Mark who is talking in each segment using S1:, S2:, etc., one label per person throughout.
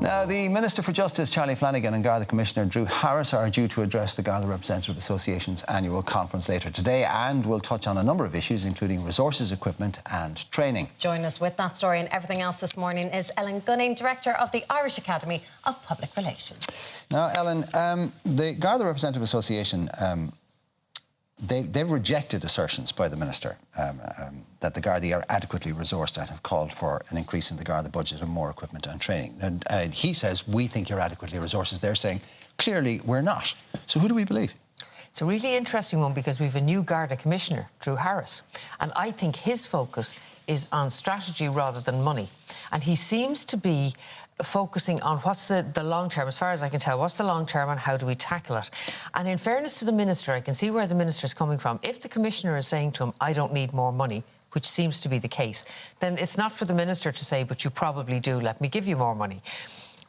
S1: Now, the Minister for Justice, Charlie Flanagan, and Garda Commissioner Drew Harris are due to address the Garda Representative Association's annual conference later today, and will touch on a number of issues, including resources, equipment and training. Join us with that story and everything else this morning is Ellen Gunning, Director of the Irish Academy of Public Relations. Now, Ellen, the Garda Representative Association they've rejected assertions by the Minister that the Gardaí are adequately resourced and have called for an increase in the Garda budget and more equipment and training. And he says, we think you're adequately resourced. They're saying, clearly we're not. So who do we believe?
S2: It's a really interesting one because we have a new Garda Commissioner, Drew Harris, and I think his focus is on strategy rather than money. And he seems to be focusing on what's the long term, as far as I can tell, what's the long term and how do we tackle it. And in fairness to the Minister, I can see where the Minister is coming from. If the Commissioner is saying to him, I don't need more money, which seems to be the case, then it's not for the Minister to say, but you probably do, let me give you more money.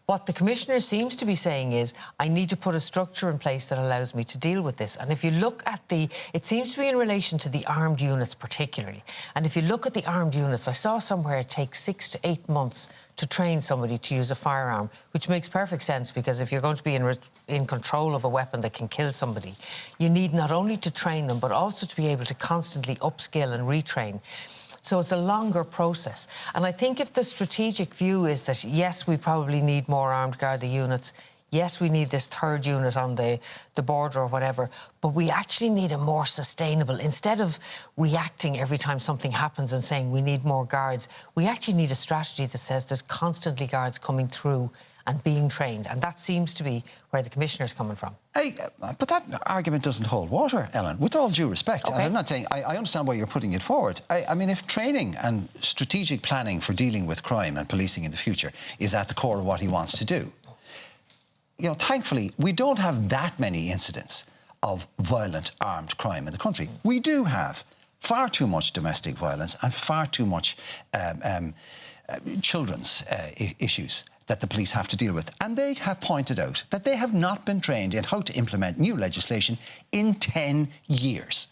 S2: What the Commissioner seems to be saying is, I need to put a structure in place that allows me to deal with this. And if you look at it seems to be in relation to the armed units particularly. And if you look at the armed units, I saw somewhere it takes 6 to 8 months to train somebody to use a firearm, which makes perfect sense because if you're going to be in control of a weapon that can kill somebody, you need not only to train them, but also to be able to constantly upskill and retrain. So it's a longer process. And I think if the strategic view is that, yes, we probably need more armed Garda units, yes, we need this third unit on the border or whatever, but we actually need a more sustainable, instead of reacting every time something happens and saying we need more guards, we actually need a strategy that says there's constantly guards coming through and being trained. And that seems to be where the Commissioner's coming from.
S1: But that argument doesn't hold water, Ellen, with all due respect.
S2: Okay.
S1: And I'm not saying, I understand why you're putting it forward. I mean, if training and strategic planning for dealing with crime and policing in the future is at the core of what he wants to do, you know, thankfully, we don't have that many incidents of violent armed crime in the country. We do have far too much domestic violence and far too much children's issues that the police have to deal with. And they have pointed out that they have not been trained in how to implement new legislation in 10 years.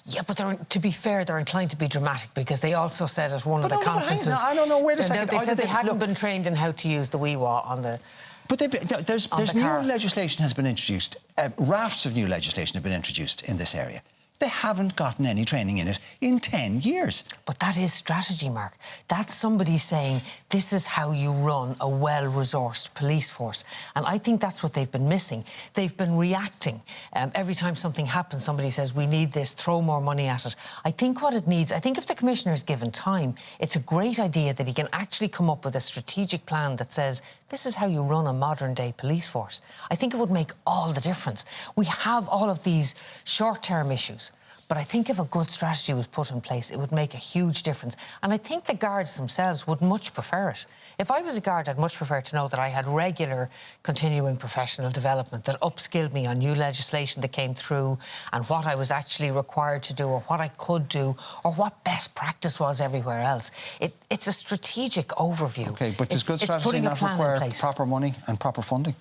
S2: Yeah, but to be fair, they're inclined to be dramatic because they also said at one of the conferences...
S1: I don't know, wait a second.
S2: They said they hadn't been trained in how to use the wee-wah on the...
S1: But there's new legislation has been introduced. Rafts of new legislation have been introduced in this area. They haven't gotten any training in it in 10 years.
S2: But that is strategy, Mark. That's somebody saying, this is how you run a well-resourced police force. And I think that's what they've been missing. They've been reacting. Every time something happens, somebody says, we need this, throw more money at it. I think what it needs, I think if the Commissioner is given time, it's a great idea that he can actually come up with a strategic plan that says, this is how you run a modern-day police force. I think it would make all the difference. We have all of these short-term issues, but I think if a good strategy was put in place, it would make a huge difference. And I think the guards themselves would much prefer it. If I was a guard, I'd much prefer to know that I had regular continuing professional development that upskilled me on new legislation that came through and what I was actually required to do or what I could do or what best practice was everywhere else. It's a strategic overview.
S1: OK, but does good strategy not require proper money and proper funding?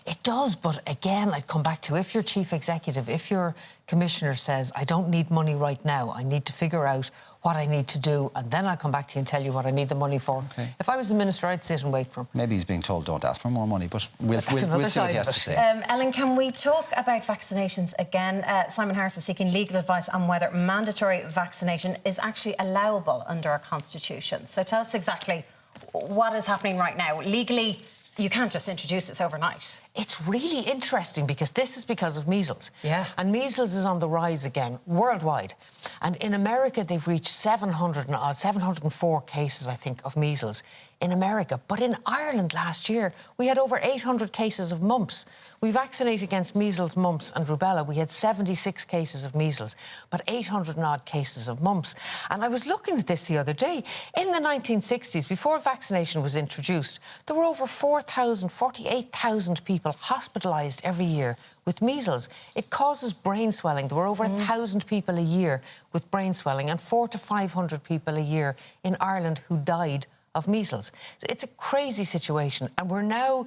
S2: It does, but again, I'd come back to if your chief executive, if your commissioner says, I don't need money right now, I need to figure out what I need to do, and then I'll come back to you and tell you what I need the money for. Okay. If I was the minister, I'd sit and wait for him.
S1: Maybe he's being told don't ask for more money, but we'll see what he has to say.
S3: Ellen, can we talk about vaccinations again? Simon Harris is seeking legal advice on whether mandatory vaccination is actually allowable under our constitution. So tell us exactly what is happening right now. Legally, you can't just introduce this overnight.
S2: It's really interesting because this is because of measles.
S3: Yeah.
S2: And measles is on the rise again worldwide. And in America, they've reached 704 cases, I think, of measles in America. But in Ireland last year, we had over 800 cases of mumps. We vaccinated against measles, mumps and rubella. We had 76 cases of measles, but 800 and odd cases of mumps. And I was looking at this the other day. In the 1960s, before vaccination was introduced, there were over 48,000 people hospitalised every year with measles. It causes brain swelling. There were over 1,000 people a year with brain swelling and 400 to 500 people a year in Ireland who died of measles. It's a crazy situation, and we're now...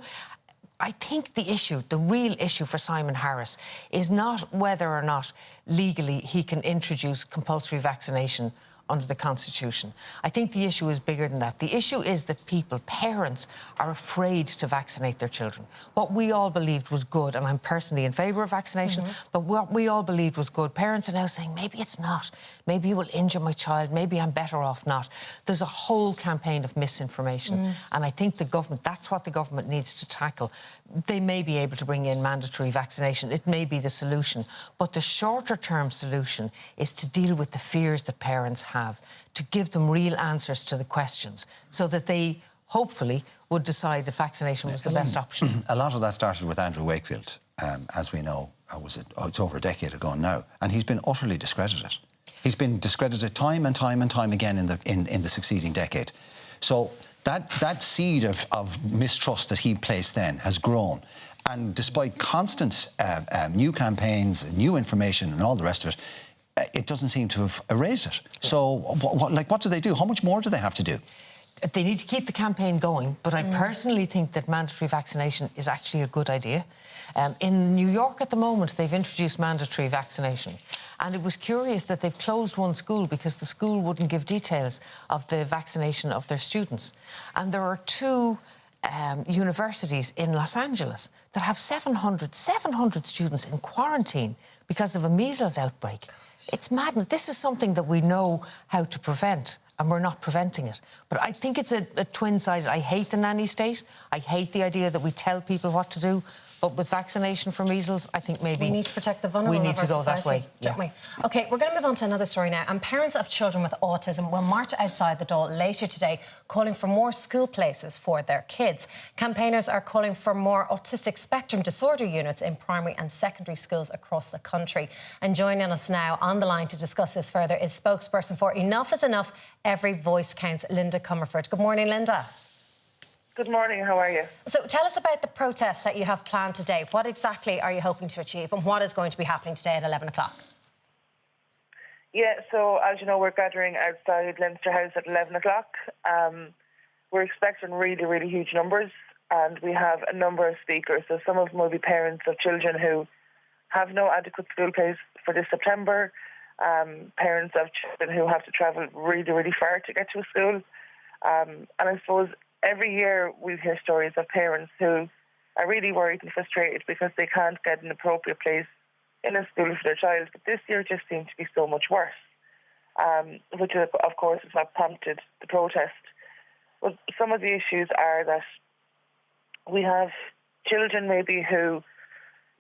S2: I think the real issue for Simon Harris is not whether or not legally he can introduce compulsory vaccination under the Constitution. I think the issue is bigger than that. The issue is that parents are afraid to vaccinate their children. What we all believed was good, and I'm personally in favour of vaccination, but what we all believed was good, parents are now saying, maybe it's not. Maybe you will injure my child. Maybe I'm better off not. There's a whole campaign of misinformation, and I think the government, that's what the government needs to tackle. They may be able to bring in mandatory vaccination. It may be the solution, but the shorter-term solution is to deal with the fears that parents have, to give them real answers to the questions so that they hopefully would decide that vaccination was the best option.
S1: A lot of that started with Andrew Wakefield, as we know. It's over a decade ago now, and he's been utterly discredited. He's been discredited time and time and time again in the succeeding decade. So that seed of mistrust that he placed then has grown. And despite constant new campaigns, new information and all the rest of it, it doesn't seem to have erased it. So what do they do? How much more do they have to do?
S2: They need to keep the campaign going, but I personally think that mandatory vaccination is actually a good idea. In New York at the moment, they've introduced mandatory vaccination. And it was curious that they've closed one school because the school wouldn't give details of the vaccination of their students. And there are two universities in Los Angeles that have 700 students in quarantine because of a measles outbreak. It's madness. This is something that we know how to prevent, and we're not preventing it. But I think it's a twin-sided. I hate the nanny state. I hate the idea that we tell people what to do. But with vaccination for measles, I think maybe...
S3: We need to protect the vulnerable
S2: we need to go
S3: society,
S2: that way,
S3: don't we? OK, we're going to move on to another story now. And parents of children with autism will march outside the Dáil later today, calling for more school places for their kids. Campaigners are calling for more autistic spectrum disorder units in primary and secondary schools across the country. And joining us now on the line to discuss this further is spokesperson for Enough is Enough, Every Voice Counts, Linda Comerford. Good morning, Linda.
S4: Good morning, how are you?
S3: So tell us about the protests that you have planned today. What exactly are you hoping to achieve, and what is going to be happening today at 11 o'clock?
S4: Yeah, so as you know, we're gathering outside Leinster House at 11 o'clock. We're expecting really, really huge numbers, and we have a number of speakers. So some of them will be parents of children who have no adequate school place for this September, parents of children who have to travel really, really far to get to a school. And I suppose every year we hear stories of parents who are really worried and frustrated because they can't get an appropriate place in a school for their child. But this year just seemed to be so much worse, which of course is what prompted the protest. But some of the issues are that we have children maybe who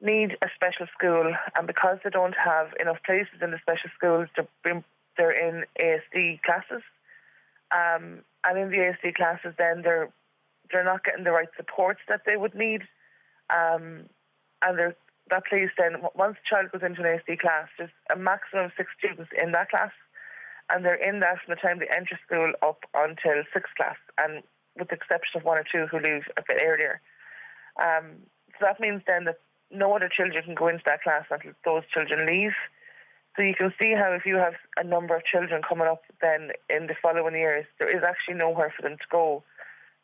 S4: need a special school, and because they don't have enough places in the special schools, they're in ASD classes. And in the ASD classes, then they're not getting the right supports that they would need. And that place then, once a child goes into an ASD class, there's a maximum of 6 students in that class, and they're in that from the time they enter school up until 6th class, and with the exception of 1 or 2 who leave a bit earlier. So that means then that no other children can go into that class until those children leave. So you can see how if you have a number of children coming up then in the following years, there is actually nowhere for them to go.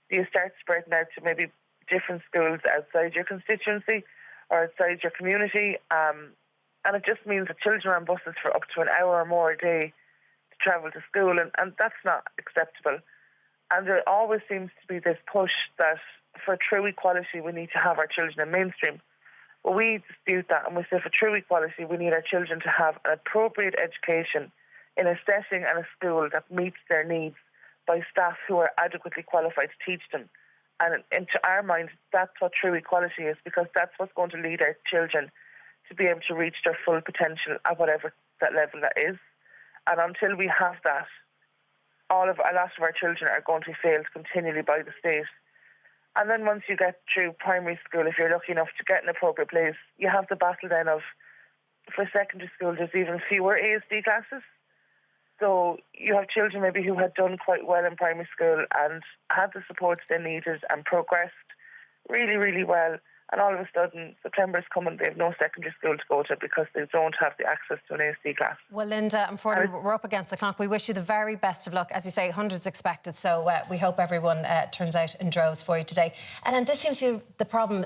S4: You start spreading out to maybe different schools outside your constituency or outside your community. And it just means that children are on buses for up to an hour or more a day to travel to school, and that's not acceptable. And there always seems to be this push that for true equality we need to have our children in mainstream. But we dispute that, and we say for true equality we need our children to have an appropriate education in a setting and a school that meets their needs by staff who are adequately qualified to teach them. And to our mind, that's what true equality is, because that's what's going to lead our children to be able to reach their full potential at whatever that level that is. And until we have that, a lot of our children are going to be failed continually by the state. And then once you get through primary school, if you're lucky enough to get an appropriate place, you have the battle then of, for secondary school, there's even fewer ASD classes. So you have children maybe who had done quite well in primary school and had the supports they needed and progressed really, really well. And all of a sudden, September is coming, they have no secondary school to go to because they don't have the access to an ASD class.
S3: Well, Linda, unfortunately, we're up against the clock. We wish you the very best of luck. As you say, hundreds expected, so we hope everyone turns out in droves for you today. And then this seems to be the problem.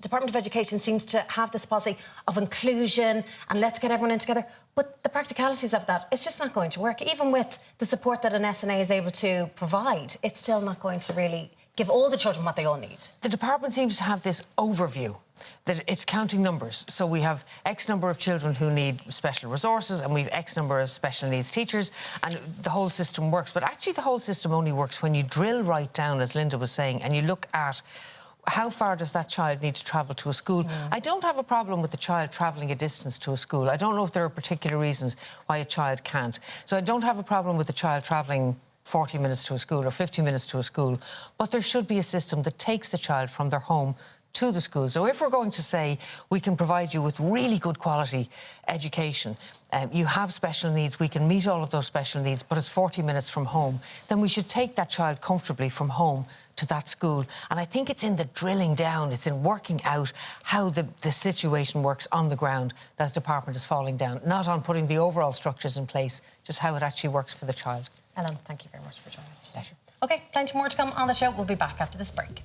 S3: Department of Education seems to have this policy of inclusion and let's get everyone in together. But the practicalities of that, it's just not going to work. Even with the support that an SNA is able to provide, it's still not going to really give all the children what they all need.
S2: The department seems to have this overview that it's counting numbers. So we have X number of children who need special resources and we've X number of special needs teachers, and the whole system works. But actually the whole system only works when you drill right down, as Linda was saying, and you look at how far does that child need to travel to a school? I don't have a problem with the child travelling a distance to a school. I don't know if there are particular reasons why a child can't. So I don't have a problem with the child travelling 40 minutes to a school or 50 minutes to a school, but there should be a system that takes the child from their home to the school. So if we're going to say we can provide you with really good quality education, you have special needs, we can meet all of those special needs, but it's 40 minutes from home, then we should take that child comfortably from home to that school. And I think it's in the drilling down, it's in working out how the situation works on the ground that the department is falling down, not on putting the overall structures in place, just how it actually works for the child.
S3: Ellen, thank you very much for joining us today. Pleasure. OK, plenty more to come on the show. We'll be back after this break.